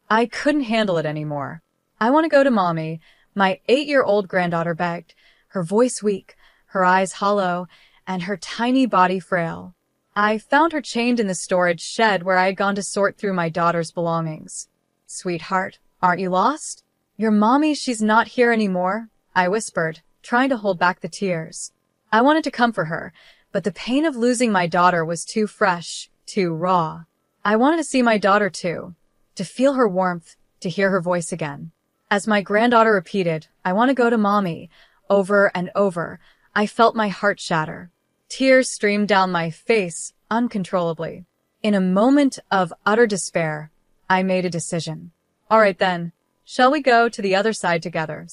I couldn't handle it anymore. "I want to go to Mommy," my 8-year-old granddaughter begged, her voice weak, her eyes hollow, and her tiny body frail. I found her chained in the storage shed where I had gone to sort through my daughter's belongings. "Sweetheart, aren't you lost?" "Your mommy, she's not here anymore," I whispered, trying to hold back the tears. I wanted to comfort her, but the pain of losing my daughter was too fresh, too raw. I wanted to see my daughter too, to feel her warmth, to hear her voice again. As my granddaughter repeated, "I want to go to Mommy," over and over, I felt my heart shatter. Tears streamed down my face uncontrollably. In a moment of utter despair, I made a decision. "All right then, shall we go to the other side together?"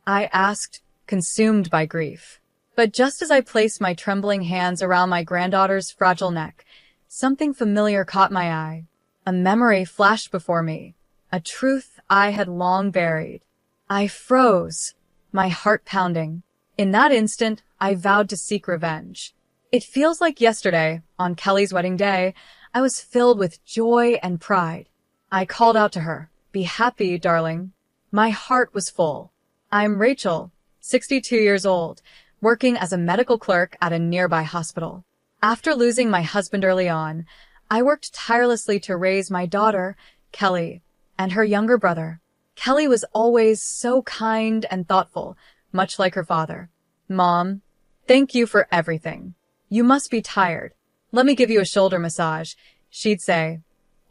I asked, consumed by grief. But just as I placed my trembling hands around my granddaughter's fragile neck, something familiar caught my eye. A memory flashed before me, a truth I had long buried. I froze, my heart pounding. In that instant, I vowed to seek revenge. It feels like yesterday, on Kelly's wedding day, I was filled with joy and pride. I called out to her, "Be happy, darling." My heart was full. I'm Rachel, 62 years old, working as a medical clerk at a nearby hospital. After losing my husband early on, I worked tirelessly to raise my daughter, Kelly, and her younger brother. Kelly was always so kind and thoughtful, much like her father. "Mom, thank you for everything. You must be tired. Let me give you a shoulder massage," she'd say,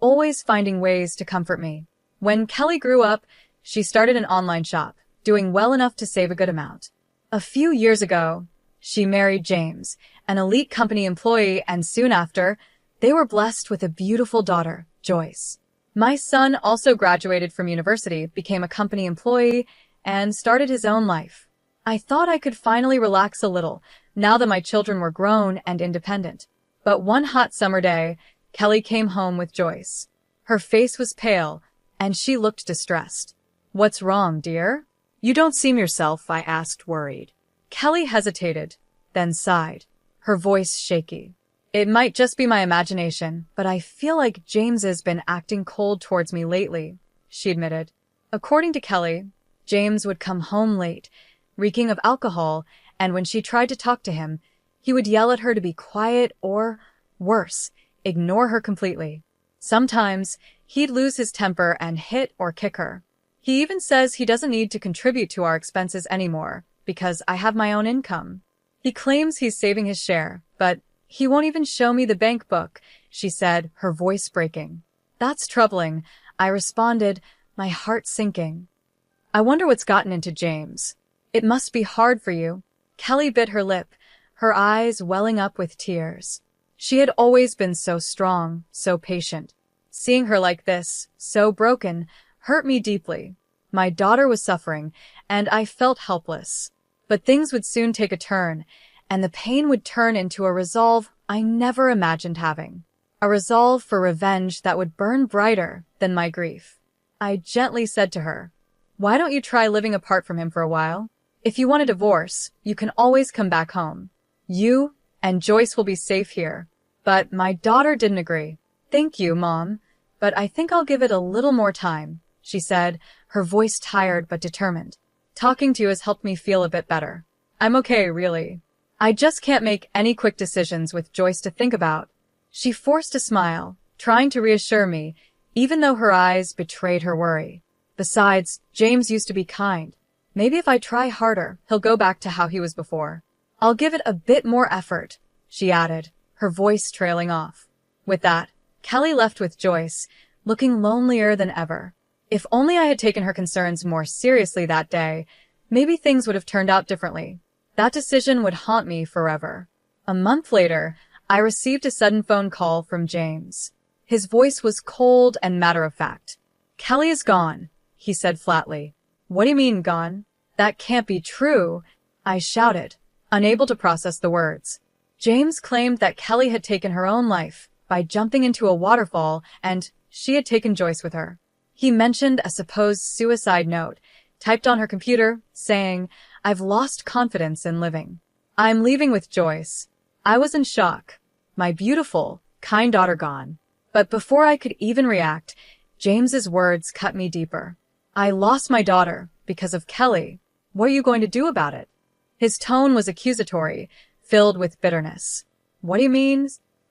always finding ways to comfort me. When Kelly grew up, she started an online shop, doing well enough to save a good amount. A few years ago, she married James, an elite company employee, and soon after, they were blessed with a beautiful daughter, Joyce. My son also graduated from university, became a company employee, and started his own life. I thought I could finally relax a little, now that my children were grown and independent. But one hot summer day, Kelly came home with Joyce. Her face was pale, and she looked distressed. "What's wrong, dear?" "You don't seem yourself," I asked, worried. Kelly hesitated, then sighed, her voice shaky. "It might just be my imagination, but I feel like James has been acting cold towards me lately," she admitted. According to Kelly, James would come home late, reeking of alcohol, and when she tried to talk to him, he would yell at her to be quiet or, worse, ignore her completely. Sometimes, he'd lose his temper and hit or kick her. He even says he doesn't need to contribute to our expenses anymore, because I have my own income. He claims he's saving his share, but he won't even show me the bank book, she said, her voice breaking. "That's troubling," I responded, my heart sinking. "I wonder what's gotten into James. It must be hard for you." Kelly bit her lip, her eyes welling up with tears. She had always been so strong, so patient. Seeing her like this, so broken, hurt me deeply. My daughter was suffering, and I felt helpless. But things would soon take a turn, and the pain would turn into a resolve I never imagined having. A resolve for revenge that would burn brighter than my grief. I gently said to her, "Why don't you try living apart from him for a while? If you want a divorce, you can always come back home. You and Joyce will be safe here." But my daughter didn't agree. "Thank you, Mom, but I think I'll give it a little more time," she said, her voice tired but determined. "Talking to you has helped me feel a bit better. I'm okay, really. I just can't make any quick decisions with Joyce to think about." She forced a smile, trying to reassure me, even though her eyes betrayed her worry. "Besides, James used to be kind. Maybe if I try harder, he'll go back to how he was before. I'll give it a bit more effort," she added, her voice trailing off. With that, Kelly left with Joyce, looking lonelier than ever. If only I had taken her concerns more seriously that day, maybe things would have turned out differently. That decision would haunt me forever. A month later, I received a sudden phone call from James. His voice was cold and matter-of-fact. "Kelly is gone," he said flatly. "What do you mean, gone?" "That can't be true," I shouted, unable to process the words. James claimed that Kelly had taken her own life by jumping into a waterfall, and she had taken Joyce with her. He mentioned a supposed suicide note, typed on her computer, saying, "I've lost confidence in living. I'm leaving with Joyce." I was in shock. My beautiful, kind daughter gone. But before I could even react, James's words cut me deeper. I lost my daughter because of Kelly. What are you going to do about it? His tone was accusatory, filled with bitterness. What do you mean?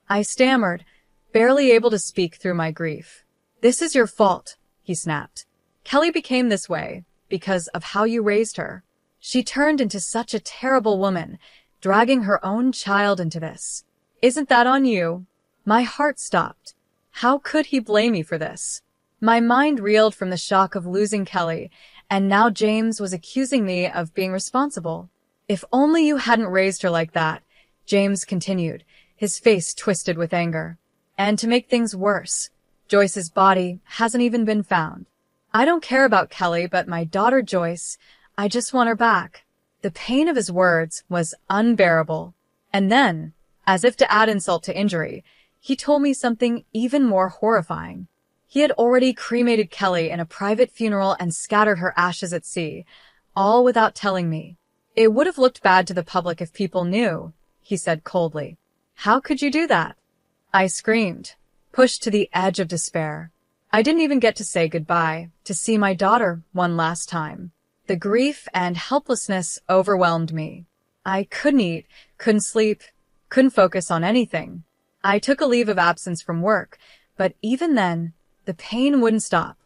I stammered, barely able to speak through my grief. This is your fault, he snapped. Kelly became this way because of how you raised her. She turned into such a terrible woman, dragging her own child into this. Isn't that on you? My heart stopped. How could he blame me for this? My mind reeled from the shock of losing Kelly, and now James was accusing me of being responsible. If only you hadn't raised her like that, James continued, his face twisted with anger. And to make things worse, Joyce's body hasn't even been found. I don't care about Kelly, but my daughter Joyce, I just want her back. The pain of his words was unbearable. And then, as if to add insult to injury, he told me something even more horrifying. He had already cremated Kelly in a private funeral and scattered her ashes at sea, all without telling me. It would have looked bad to the public if people knew, he said coldly. How could you do that? I screamed, pushed to the edge of despair. I didn't even get to say goodbye, to see my daughter one last time. The grief and helplessness overwhelmed me. I couldn't eat, couldn't sleep, couldn't focus on anything. I took a leave of absence from work, but even then, the pain wouldn't stop.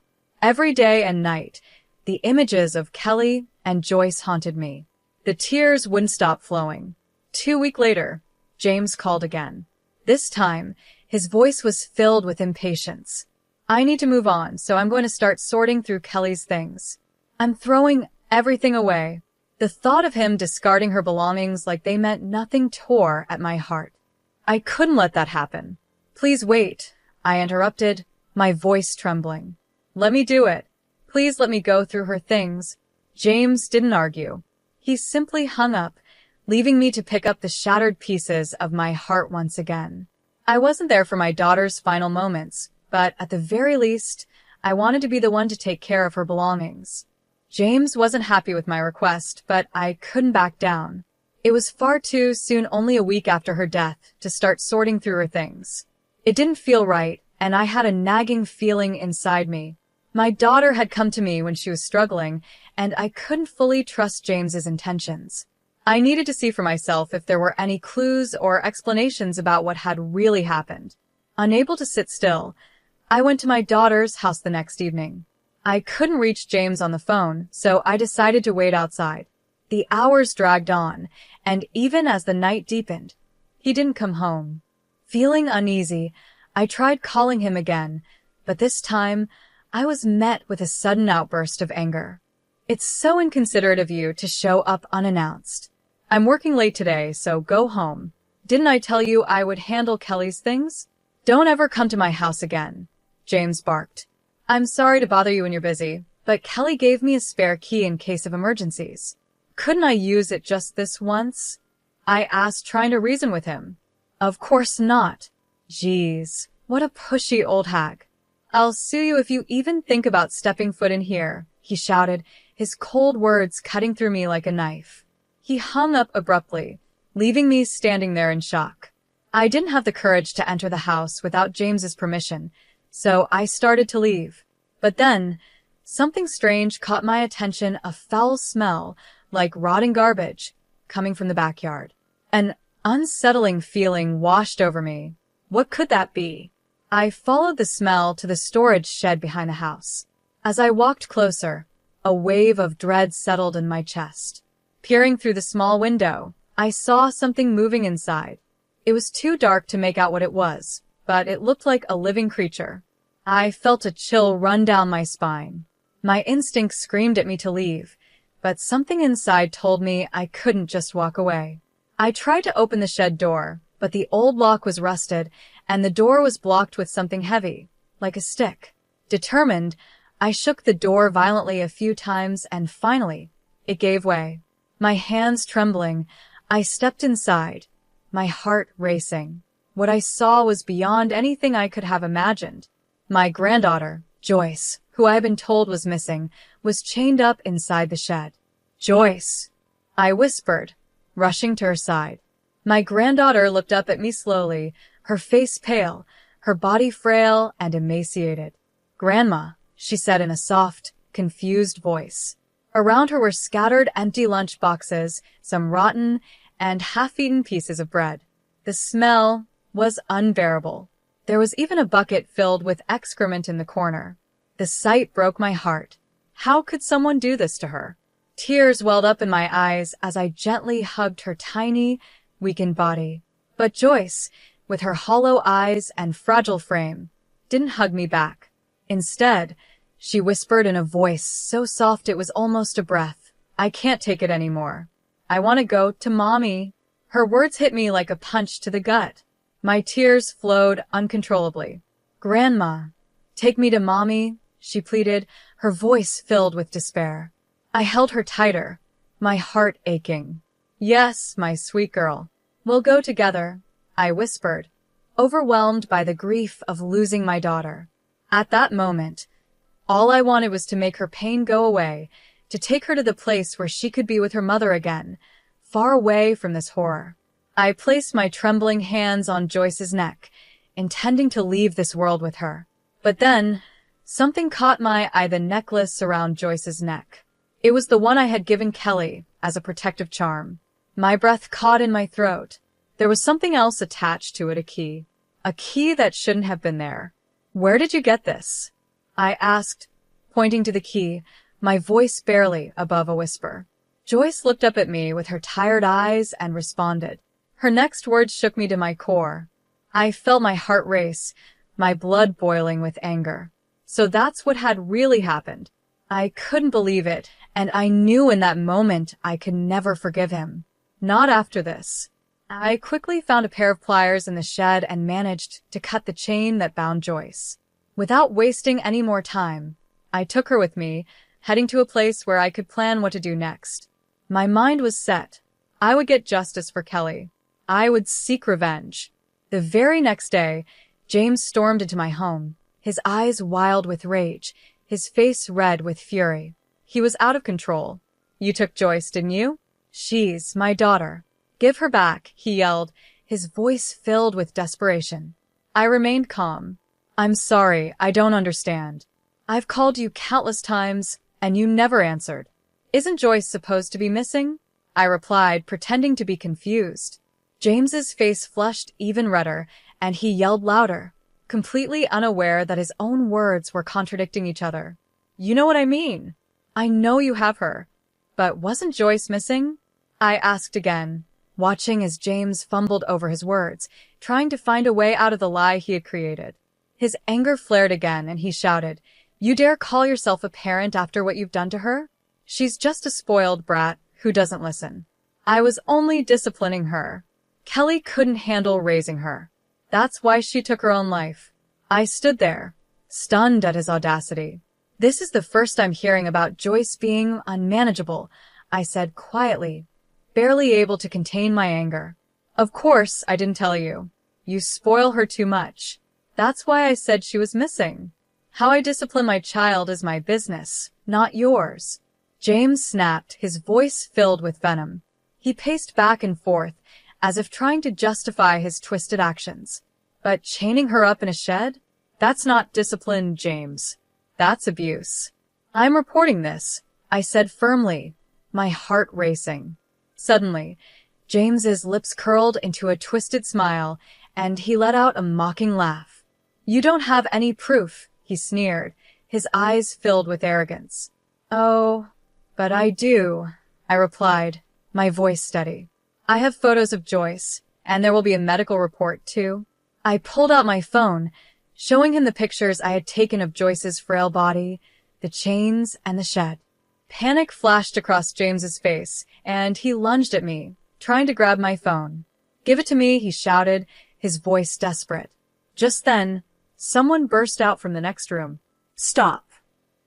Every day and night, the images of Kelly and Joyce haunted me. The tears wouldn't stop flowing. 2 weeks later, James called again. This time, his voice was filled with impatience. I need to move on, so I'm going to start sorting through Kelly's things. I'm throwing everything away. The thought of him discarding her belongings like they meant nothing tore at my heart. I couldn't let that happen. Please wait, I interrupted, my voice trembling. Let me do it. Please let me go through her things. James didn't argue. He simply hung up, leaving me to pick up the shattered pieces of my heart once again. I wasn't there for my daughter's final moments, but at the very least, I wanted to be the one to take care of her belongings. James wasn't happy with my request, but I couldn't back down. It was far too soon, only a week after her death, to start sorting through her things. It didn't feel right, and I had a nagging feeling inside me. My daughter had come to me when she was struggling, and I couldn't fully trust James's intentions. I needed to see for myself if there were any clues or explanations about what had really happened. Unable to sit still, I went to my daughter's house the next evening. I couldn't reach James on the phone, so I decided to wait outside. The hours dragged on, and even as the night deepened, he didn't come home. Feeling uneasy, I tried calling him again, but this time, I was met with a sudden outburst of anger. It's so inconsiderate of you to show up unannounced. I'm working late today, so go home. Didn't I tell you I would handle Kelly's things? Don't ever come to my house again, James barked. I'm sorry to bother you when you're busy, but Kelly gave me a spare key in case of emergencies. Couldn't I use it just this once? I asked, trying to reason with him. Of course not. Jeez, what a pushy old hag. I'll sue you if you even think about stepping foot in here, he shouted, his cold words cutting through me like a knife. He hung up abruptly, leaving me standing there in shock. I didn't have the courage to enter the house without James's permission, so I started to leave. But then, something strange caught my attention, a foul smell, like rotting garbage, coming from the backyard. An unsettling feeling washed over me. What could that be? I followed the smell to the storage shed behind the house. As I walked closer, a wave of dread settled in my chest. Peering through the small window, I saw something moving inside. It was too dark to make out what it was, but it looked like a living creature. I felt a chill run down my spine. My instinct screamed at me to leave, but something inside told me I couldn't just walk away. I tried to open the shed door, but the old lock was rusted, and the door was blocked with something heavy, like a stick. Determined, I shook the door violently a few times, and finally, it gave way. My hands trembling, I stepped inside, my heart racing. What I saw was beyond anything I could have imagined. My granddaughter, Joyce, who I had been told was missing, was chained up inside the shed. Joyce, I whispered, rushing to her side. My granddaughter looked up at me slowly, her face pale, her body frail and emaciated. Grandma, she said in a soft, confused voice. Around her were scattered empty lunch boxes, some rotten and half-eaten pieces of bread. The smell was unbearable. There was even a bucket filled with excrement in the corner. The sight broke my heart. How could someone do this to her? Tears welled up in my eyes as I gently hugged her tiny, weakened body. But Joyce, with her hollow eyes and fragile frame, didn't hug me back. Instead, she whispered in a voice so soft it was almost a breath, "I can't take it anymore. I want to go to Mommy." Her words hit me like a punch to the gut. My tears flowed uncontrollably. "Grandma, take me to Mommy," she pleaded, her voice filled with despair. I held her tighter, my heart aching. "Yes, my sweet girl. We'll go together," I whispered, overwhelmed by the grief of losing my daughter. At that moment, all I wanted was to make her pain go away, to take her to the place where she could be with her mother again, far away from this horror. I placed my trembling hands on Joyce's neck, intending to leave this world with her. But then, something caught my eye, the necklace around Joyce's neck. It was the one I had given Kelly as a protective charm. My breath caught in my throat. There was something else attached to it, a key. A key that shouldn't have been there. "Where did you get this?" I asked, pointing to the key, my voice barely above a whisper. Joyce looked up at me with her tired eyes and responded. Her next words shook me to my core. I felt my heart race, my blood boiling with anger. So that's what had really happened. I couldn't believe it, and I knew in that moment I could never forgive him. Not after this. I quickly found a pair of pliers in the shed and managed to cut the chain that bound Joyce. Without wasting any more time, I took her with me, heading to a place where I could plan what to do next. My mind was set. I would get justice for Kelly. I would seek revenge. The very next day, James stormed into my home, his eyes wild with rage, his face red with fury. He was out of control. "You took Joyce, didn't you? She's my daughter. Give her back," he yelled, his voice filled with desperation. I remained calm. "I'm sorry, I don't understand. I've called you countless times, and you never answered. Isn't Joyce supposed to be missing?" I replied, pretending to be confused. James's face flushed even redder, and he yelled louder, completely unaware that his own words were contradicting each other. "You know what I mean. I know you have her. But wasn't Joyce missing?" I asked again, watching as James fumbled over his words, trying to find a way out of the lie he had created. His anger flared again, and he shouted, "You dare call yourself a parent after what you've done to her? She's just a spoiled brat who doesn't listen. I was only disciplining her. Kelly couldn't handle raising her. That's why she took her own life." I stood there, stunned at his audacity. "This is the first I'm hearing about Joyce being unmanageable," I said quietly, barely able to contain my anger. "Of course I didn't tell you. You spoil her too much. That's why I said she was missing. How I discipline my child is my business, not yours." James snapped, his voice filled with venom. He paced back and forth, as if trying to justify his twisted actions. "But chaining her up in a shed? That's not discipline, James. That's abuse. I'm reporting this," I said firmly, my heart racing. Suddenly, James's lips curled into a twisted smile, and he let out a mocking laugh. "You don't have any proof," he sneered, his eyes filled with arrogance. "Oh, but I do," I replied, my voice steady. "I have photos of Joyce, and there will be a medical report, too." I pulled out my phone, showing him the pictures I had taken of Joyce's frail body, the chains, and the shed. Panic flashed across James's face, and he lunged at me, trying to grab my phone. "Give it to me," he shouted, his voice desperate. Just then, someone burst out from the next room. "Stop!"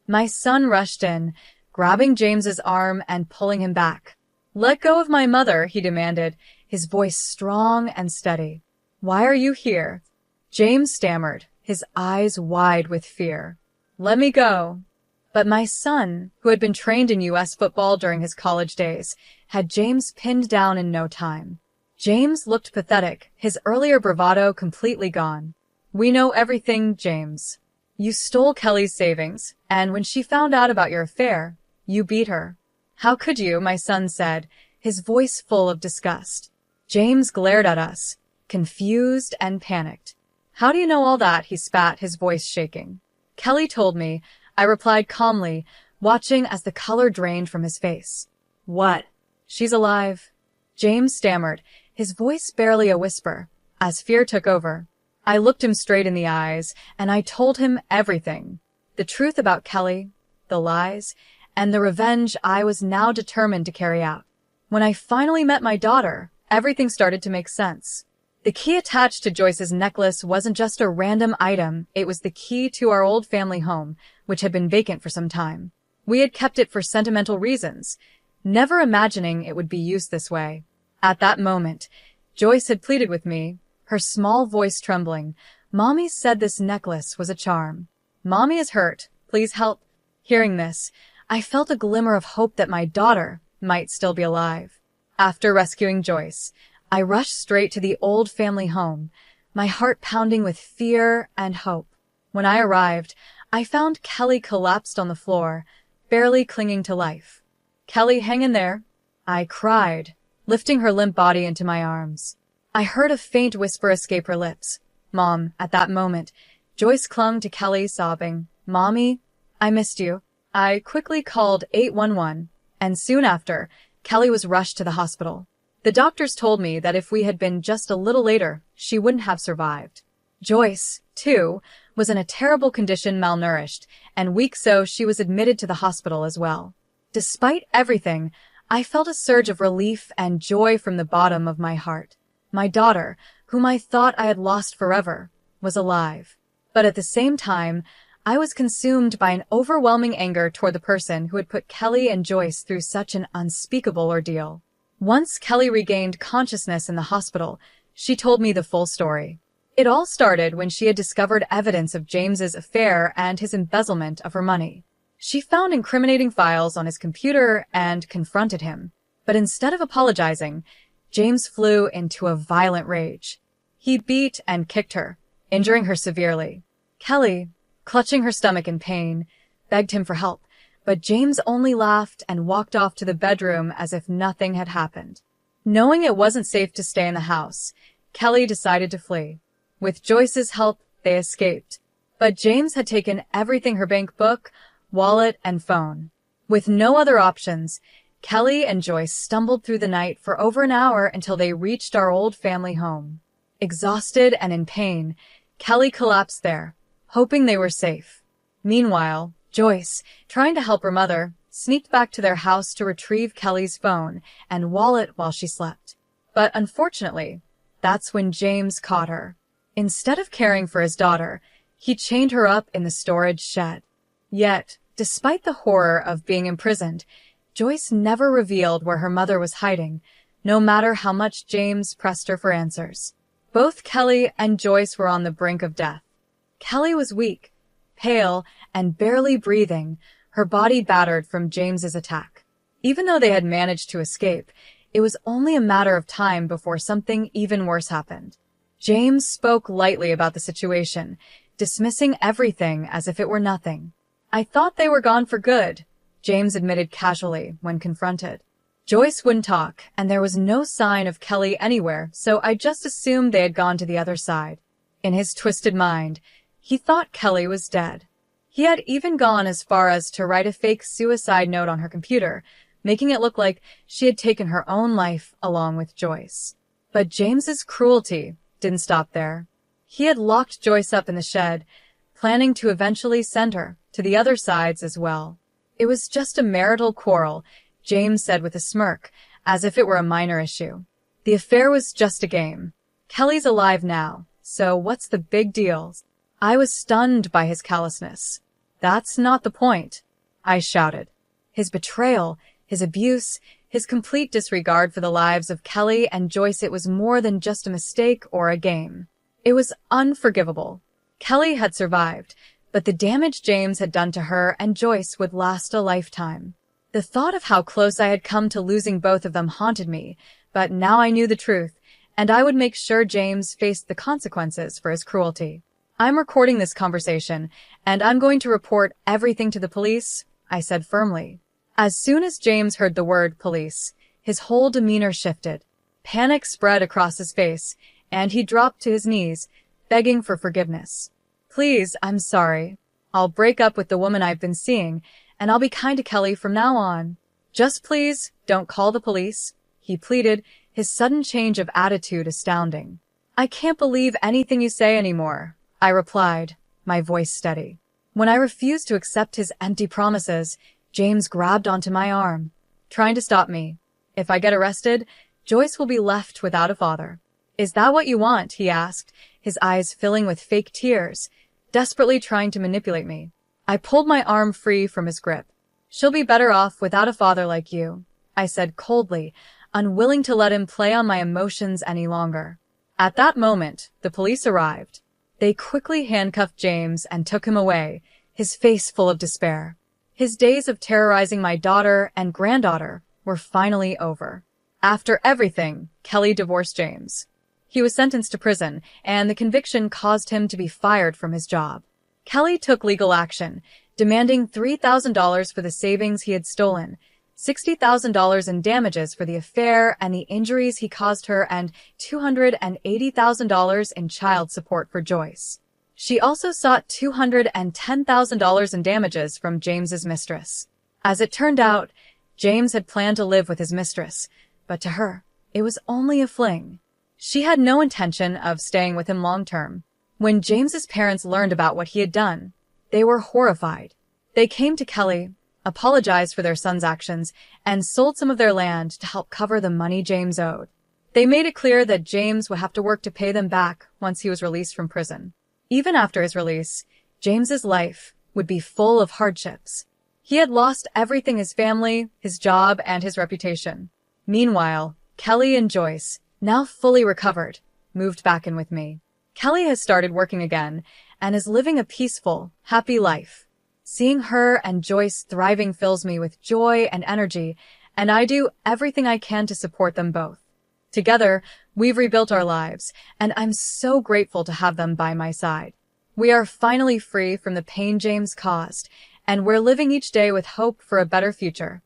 My son rushed in, grabbing James's arm and pulling him back. "Let go of my mother," he demanded, his voice strong and steady. "Why are you here?" James stammered, his eyes wide with fear. "Let me go." But my son, who had been trained in U.S. football during his college days, had James pinned down in no time. James looked pathetic, his earlier bravado completely gone. "We know everything, James. You stole Kelly's savings, and when she found out about your affair, you beat her. How could you, my son said, his voice full of disgust. James glared at us, confused and panicked. How do you know all that? He spat, his voice shaking. Kelly told me, I replied calmly, watching as the color drained from his face. What? She's alive. James stammered, his voice barely a whisper, as fear took over. I looked him straight in the eyes, and I told him everything. The truth about Kelly, the lies, and the revenge I was now determined to carry out. When I finally met my daughter, everything started to make sense. The key attached to Joyce's necklace wasn't just a random item, it was the key to our old family home, which had been vacant for some time. We had kept it for sentimental reasons, never imagining it would be used this way. At that moment, Joyce had pleaded with me, her small voice trembling. Mommy said this necklace was a charm. Mommy is hurt. Please help. Hearing this, I felt a glimmer of hope that my daughter might still be alive. After rescuing Joyce, I rushed straight to the old family home, my heart pounding with fear and hope. When I arrived, I found Kelly collapsed on the floor, barely clinging to life. Kelly, hang in there, I cried, lifting her limp body into my arms. I heard a faint whisper escape her lips. Mom, at that moment, Joyce clung to Kelly, sobbing, Mommy, I missed you. I quickly called 811, and soon after, Kelly was rushed to the hospital. The doctors told me that if we had been just a little later, she wouldn't have survived. Joyce, too, was in a terrible condition, malnourished, and weak, so she was admitted to the hospital as well. Despite everything, I felt a surge of relief and joy from the bottom of my heart. My daughter, whom I thought I had lost forever, was alive. But at the same time, I was consumed by an overwhelming anger toward the person who had put Kelly and Joyce through such an unspeakable ordeal. Once Kelly regained consciousness in the hospital, she told me the full story. It all started when she had discovered evidence of James's affair and his embezzlement of her money. She found incriminating files on his computer and confronted him. But instead of apologizing, James flew into a violent rage. He beat and kicked her, injuring her severely. Kelly, clutching her stomach in pain, begged him for help, but James only laughed and walked off to the bedroom as if nothing had happened. Knowing it wasn't safe to stay in the house, Kelly decided to flee. With Joyce's help, they escaped. But James had taken everything: her bank book, wallet, and phone. With no other options, Kelly and Joyce stumbled through the night for over an hour until they reached our old family home. Exhausted and in pain, Kelly collapsed there, hoping they were safe. Meanwhile, Joyce, trying to help her mother, sneaked back to their house to retrieve Kelly's phone and wallet while she slept. But unfortunately, that's when James caught her. Instead of caring for his daughter, he chained her up in the storage shed. Yet, despite the horror of being imprisoned, Joyce never revealed where her mother was hiding, no matter how much James pressed her for answers. Both Kelly and Joyce were on the brink of death. Kelly was weak, pale, and barely breathing, her body battered from James's attack. Even though they had managed to escape, it was only a matter of time before something even worse happened. James spoke lightly about the situation, dismissing everything as if it were nothing. I thought they were gone for good, James admitted casually when confronted. Joyce wouldn't talk, and there was no sign of Kelly anywhere, so I just assumed they had gone to the other side. In his twisted mind, he thought Kelly was dead. He had even gone as far as to write a fake suicide note on her computer, making it look like she had taken her own life along with Joyce. But James's cruelty didn't stop there. He had locked Joyce up in the shed, planning to eventually send her to the other sides as well. It was just a marital quarrel, James said with a smirk, as if it were a minor issue. The affair was just a game. Kelly's alive now, so what's the big deal? I was stunned by his callousness. That's not the point, I shouted. His betrayal, his abuse, his complete disregard for the lives of Kelly and Joyce, it was more than just a mistake or a game. It was unforgivable. Kelly had survived, but the damage James had done to her and Joyce would last a lifetime. The thought of how close I had come to losing both of them haunted me, but now I knew the truth, and I would make sure James faced the consequences for his cruelty. I'm recording this conversation, and I'm going to report everything to the police, I said firmly. As soon as James heard the word police, his whole demeanor shifted. Panic spread across his face, and he dropped to his knees, begging for forgiveness. Please, I'm sorry. I'll break up with the woman I've been seeing, and I'll be kind to Kelly from now on. Just please, don't call the police, he pleaded, his sudden change of attitude astounding. I can't believe anything you say anymore, I replied, my voice steady. When I refused to accept his empty promises, James grabbed onto my arm, trying to stop me. If I get arrested, Joyce will be left without a father. Is that what you want? He asked, his eyes filling with fake tears, desperately trying to manipulate me. I pulled my arm free from his grip. She'll be better off without a father like you, I said coldly, unwilling to let him play on my emotions any longer. At that moment, the police arrived. They quickly handcuffed James and took him away, his face full of despair. His days of terrorizing my daughter and granddaughter were finally over. After everything, Kelly divorced James. He was sentenced to prison, and the conviction caused him to be fired from his job. Kelly took legal action, demanding $3,000 for the savings he had stolen, $60,000 in damages for the affair and the injuries he caused her, and $280,000 in child support for Joyce. She also sought $210,000 in damages from James's mistress. As it turned out, James had planned to live with his mistress, but to her, it was only a fling. She had no intention of staying with him long term. When James's parents learned about what he had done, they were horrified. They came to Kelly, apologized for their son's actions, and sold some of their land to help cover the money James owed. They made it clear that James would have to work to pay them back once he was released from prison. Even after his release, James's life would be full of hardships. He had lost everything: his family, his job, and his reputation. Meanwhile, Kelly and Joyce, now fully recovered, moved back in with me. Kelly has started working again and is living a peaceful, happy life. Seeing her and Joyce thriving fills me with joy and energy, and I do everything I can to support them both. Together, we've rebuilt our lives, and I'm so grateful to have them by my side. We are finally free from the pain James caused, and we're living each day with hope for a better future.